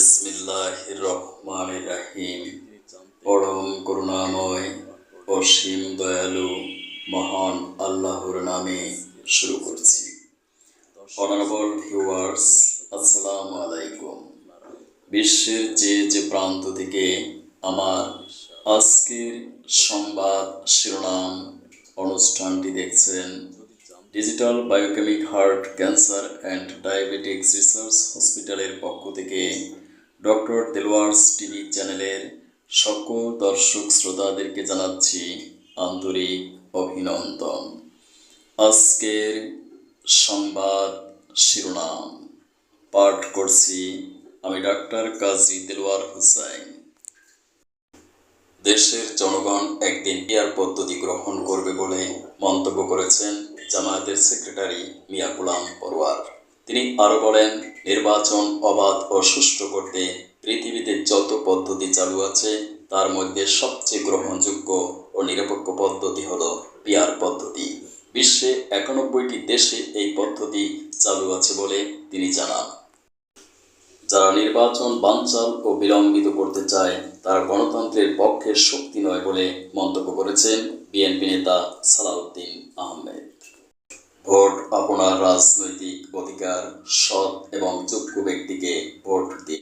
বিসমিল্লাহির রহমানির রহিম। পরম করুণাময় অসীম দয়ালু মহান আল্লাহর নামে শুরু করছি। অনারেবল ভিউয়ার্স, আসসালামু আলাইকুম। বিশ্বের যে প্রান্ত থেকে আমার আজকের সংবাদ শিরোনাম অনুষ্ঠানটি দেখছেন, digital biochemic heart cancer and diabetics research হসপিটালের পক্ষ থেকে ডক্টর দেলোয়ার্স টিভি চ্যানেলের সকল দর্শক শ্রোতাদেরকে জানাচ্ছি আন্তরিক অভিনন্দন। আজকের সংবাদ শিরোনাম পাঠ করছি আমি ডাক্তার কাজী দেলোয়ার হোসেন। দেশের জনগণ একদিন পিআর পদ্ধতি গ্রহণ করবে বলে মন্তব্য করেছেন জামায়াতের সেক্রেটারি মিয়া গোলাম পরোয়ার। তিনি আরও বলেন, নির্বাচন অবাধ ও সুষ্ঠু করতে পৃথিবীতে যত পদ্ধতি চালু আছে তার মধ্যে সবচেয়ে গ্রহণযোগ্য ও নিরপেক্ষ পদ্ধতি হলো পিআর পদ্ধতি। বিশ্বে 91টি দেশে এই পদ্ধতি চালু আছে বলে তিনি জানান। যারা নির্বাচন বানচাল ও বিলম্বিত করতে চায় তারা গণতন্ত্রের পক্ষের শক্তি নয় বলে মন্তব্য করেছেন বিএনপি নেতা সালাউদ্দিন আহমেদ। ভোট আপনার রাজনৈতিক অধিকার, সৎ এবং যোগ্য ব্যক্তিকে ভোট দিন।